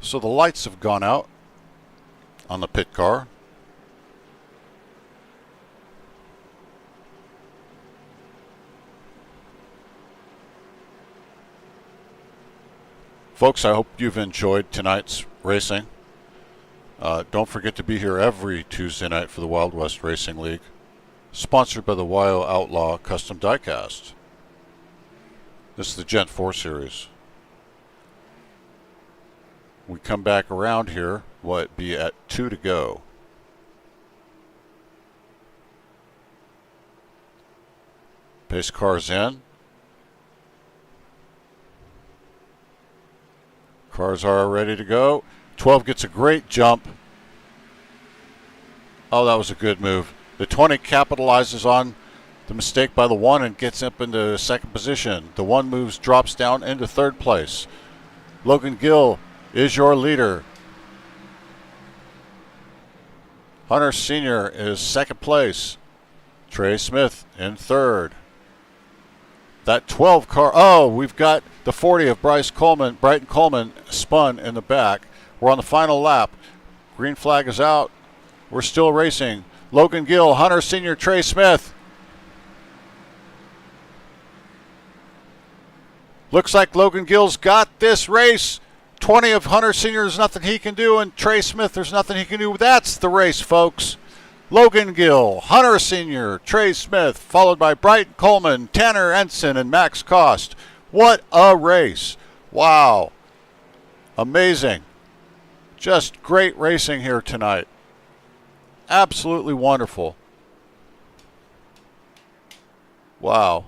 So the lights have gone out on the pit car. Folks, I hope you've enjoyed tonight's racing. Don't forget to be here every Tuesday night for the Wild West Racing League, sponsored by the WYO Outlaw Custom Diecast. This is the Gent 4 Series. We come back around here, will it be at 2 to go? Pace cars in. Cars are ready to go. 12 gets a great jump. Oh, that was a good move. The 20 capitalizes on the mistake by the 1 and gets up into second position. The 1 drops down into third place. Logan Gill is your leader. Hunter Sr. is second place. Trey Smith in third. That 12 car, oh, we've got the 40 of Brighton Coleman spun in the back. We're on the final lap. Green flag is out. We're still racing. Logan Gill, Hunter Sr., Trey Smith. Looks like Logan Gill's got this race. 20 of Hunter Sr., there's nothing he can do, and Trey Smith, there's nothing he can do. That's the race, folks. Logan Gill, Hunter Sr., Trey Smith, followed by Brighton Coleman, Tanner Ensign, and Max Cost. What a race. Wow. Amazing. Just great racing here tonight. Absolutely wonderful. Wow.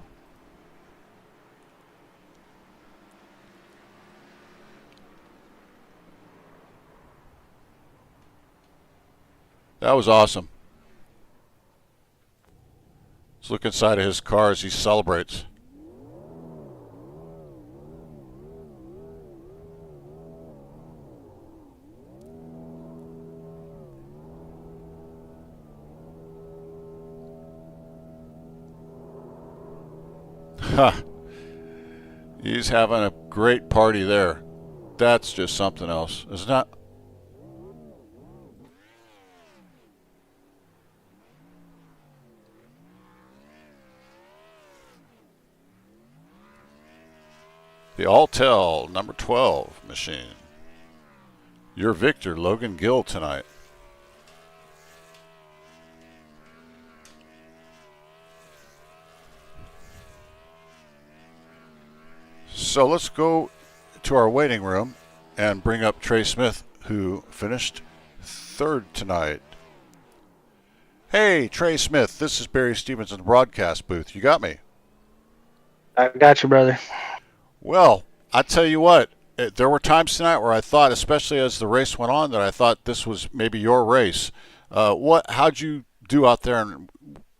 That was awesome. Let's look inside of his car as he celebrates. He's having a great party there. That's just something else, isn't it? The Altel number 12 machine. Your victor, Logan Gill, tonight. So let's go to our waiting room and bring up Trey Smith, who finished third tonight. Hey, Trey Smith, this is Barry Stevens in the broadcast booth. You got me? I got you, brother. Well, I tell you what, there were times tonight where I thought, especially as the race went on, that I thought this was maybe your race. How'd you do out there, and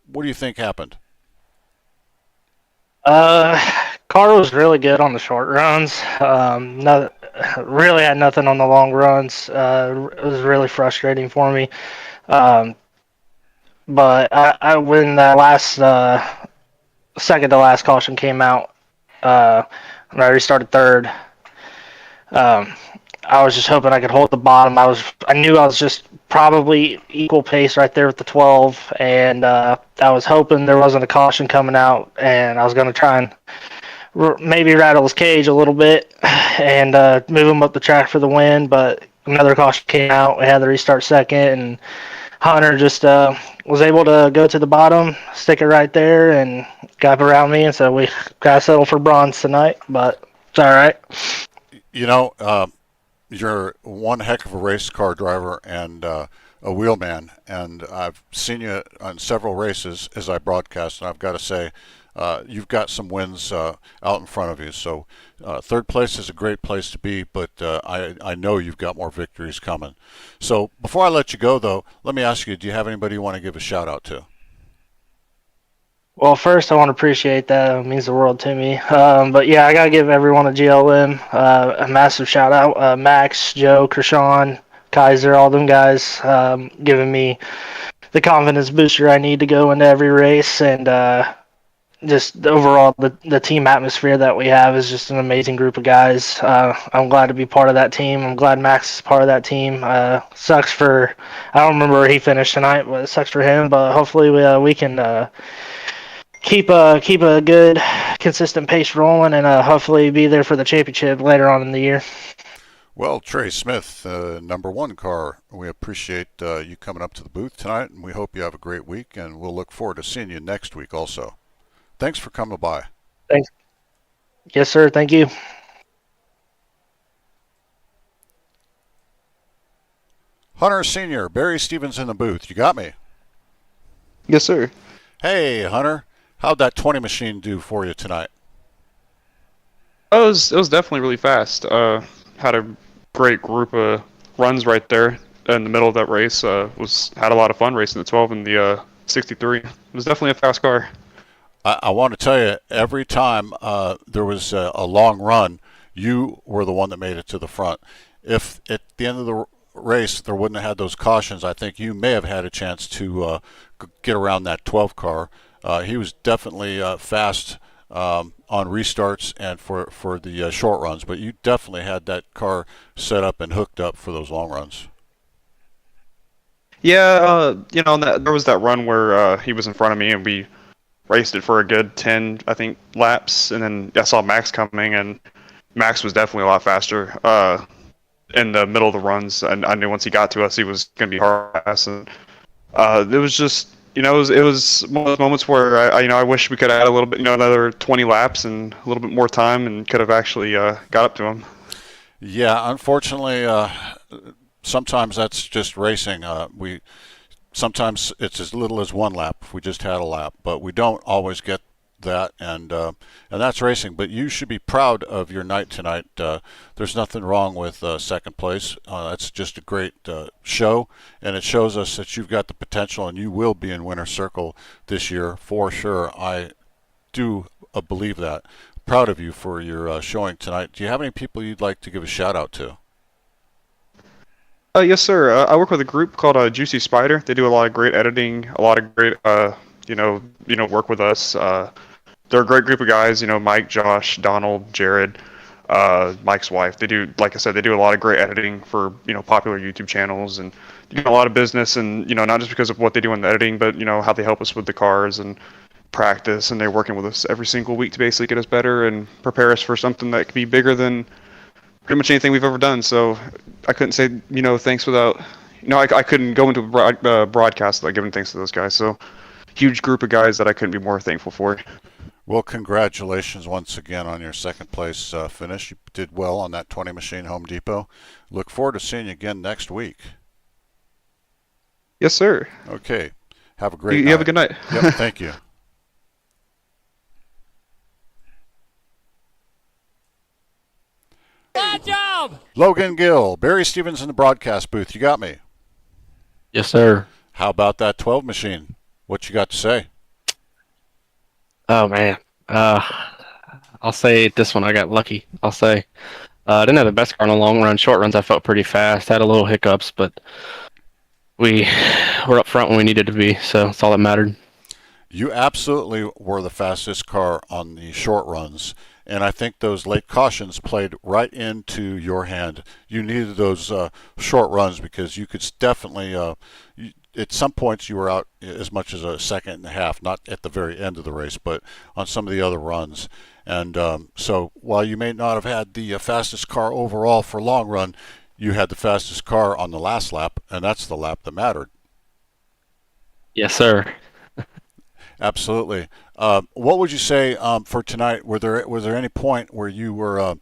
what do you think happened? Uh, Car was really good on the short runs. No, really had nothing on the long runs. It was really frustrating for me. Um, but I when that last second to last caution came out, and I restarted third. Um, I was just hoping I could hold the bottom. I knew I was just probably equal pace right there with the 12, and I was hoping there wasn't a caution coming out, and I was going to try and maybe rattle his cage a little bit and move him up the track for the win. But another caution came out. We had to restart second, and Hunter just was able to go to the bottom, stick it right there, and got around me, and so we got to settle for bronze tonight. But it's all right. You know, you're one heck of a race car driver and a wheelman, and I've seen you on several races as I broadcast, and I've got to say, you've got some wins out in front of you. So third place is a great place to be, but I know you've got more victories coming. So before I let you go, though, let me ask you, do you have anybody you want to give a shout out to? Well, first, I want to appreciate that. It means the world to me. But yeah, I got to give everyone at GLM a massive shout out. Max, Joe, Krishan, Kaiser, all them guys giving me the confidence booster I need to go into every race. And just overall, the team atmosphere that we have is just an amazing group of guys. I'm glad to be part of that team. I'm glad Max is part of that team. Sucks for, I don't remember where he finished tonight, but it sucks for him. But hopefully we can keep a good, consistent pace rolling, and hopefully be there for the championship later on in the year. Well, Trey Smith, number one car, we appreciate you coming up to the booth tonight, and we hope you have a great week, and we'll look forward to seeing you next week also. Thanks for coming by. Thanks. Yes, sir. Thank you. Hunter Sr., Barry Stevens in the booth. You got me? Yes, sir. Hey, Hunter. How'd that 20 machine do for you tonight? Oh, it was definitely really fast. Had a great group of runs right there in the middle of that race. Had a lot of fun racing the 12 and the 63. It was definitely a fast car. I want to tell you, every time there was a long run, you were the one that made it to the front. If at the end of the race there wouldn't have had those cautions, I think you may have had a chance to get around that 12 car. He was definitely fast on restarts and for the short runs, but you definitely had that car set up and hooked up for those long runs. Yeah, there was that run where he was in front of me and we raced it for a good 10, I think, laps, and then I saw Max coming, and Max was definitely a lot faster in the middle of the runs. And I knew once he got to us, he was going to be hard ass. And it was just, it was one of those moments where I wish we could add a little bit, another 20 laps and a little bit more time, and could have actually got up to him. Yeah, unfortunately, sometimes that's just racing. Sometimes it's as little as one lap if we just had a lap, but we don't always get that, and that's racing. But you should be proud of your night tonight. There's nothing wrong with second place. That's just a great show, and it shows us that you've got the potential, and you will be in winner's circle this year for sure. I do believe that. Proud of you for your showing tonight. Do you have any people you'd like to give a shout out to? Yes, sir. I work with a group called Juicy Spider. They do a lot of great editing, a lot of great, work with us. They're a great group of guys. Mike, Josh, Donald, Jared, Mike's wife. They do, like I said, they do a lot of great editing for popular YouTube channels, and a lot of business. And not just because of what they do in the editing, but how they help us with the cars and practice. And they're working with us every single week to basically get us better and prepare us for something that could be bigger than pretty much anything we've ever done. So I couldn't say thanks without I couldn't go into a broadcast without giving thanks to those guys. So huge group of guys that I couldn't be more thankful for. Well, congratulations once again on your second place finish. You did well on that 20 machine Home Depot. Look forward to seeing you again next week. Yes, sir. Okay. Have a great You night. have a good night. Yep, thank you. Good job! Logan Gill, Barry Stevens in the broadcast booth. You got me. Yes, sir. How about that 12 machine? What you got to say? Oh man. I'll say this one I got lucky. I'll say I didn't have the best car in the long run. Short runs I felt pretty fast. Had a little hiccups, but we were up front when we needed to be, so that's all that mattered. You absolutely were the fastest car on the short runs, and I think those late cautions played right into your hand. You needed those short runs because you could definitely, at some points you were out as much as a second and a half, not at the very end of the race, but on some of the other runs. And so while you may not have had the fastest car overall for long run, you had the fastest car on the last lap, and that's the lap that mattered. Yes, sir. Absolutely. What would you say for tonight? Was there any point where you were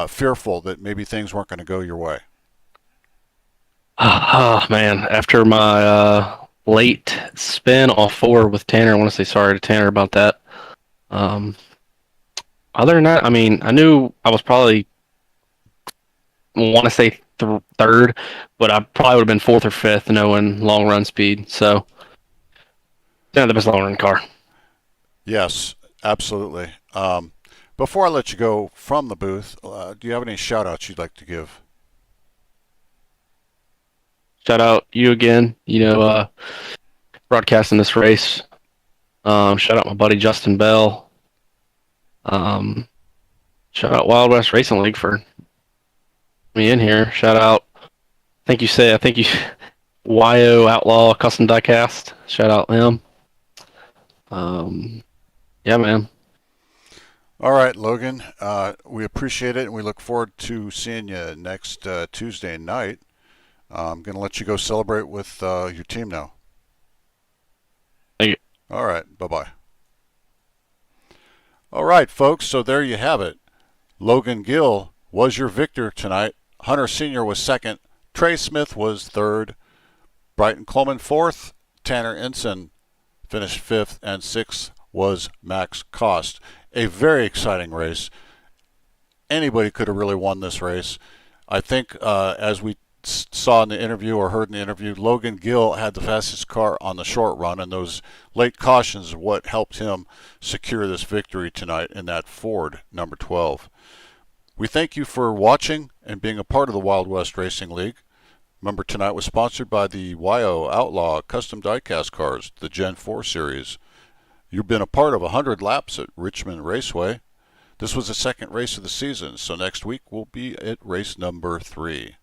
fearful that maybe things weren't going to go your way? Oh man, after my late spin off four with Tanner, I want to say sorry to Tanner about that. Other than that, I mean, I knew I was probably want to say third, but I probably would have been fourth or fifth, knowing long run speed. So, not the best long run car. Yes, absolutely. Before I let you go from the booth, do you have any shout outs you'd like to give? Shout out you again. Broadcasting this race. Shout out my buddy Justin Bell. Shout out Wild West Racing League for me in here. Shout out. I think you YO Outlaw Custom Diecast. Shout out him. Yeah, man. All right, Logan. We appreciate it, and we look forward to seeing you next Tuesday night. I'm going to let you go celebrate with your team now. Thank you. All right. Bye-bye. All right, folks. So there you have it. Logan Gill was your victor tonight. Hunter Sr. was second. Trey Smith was third. Brighton Coleman fourth. Tanner Ensign finished fifth. And sixth was Max Cost. A very exciting race. Anybody could have really won this race. I think as we saw in the interview or heard in the interview, Logan Gill had the fastest car on the short run, and those late cautions are what helped him secure this victory tonight in that Ford number 12. We thank you for watching and being a part of the Wild West Racing League. Remember, tonight was sponsored by the YO Outlaw Custom Diecast Cars, the Gen 4 series. You've been a part of 100 laps at Richmond Raceway. This was the second race of the season, so next week we'll be at race number 3.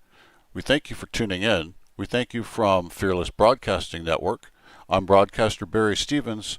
We thank you for tuning in. We thank you from Fearless Broadcasting Network. I'm broadcaster Barry Stevens.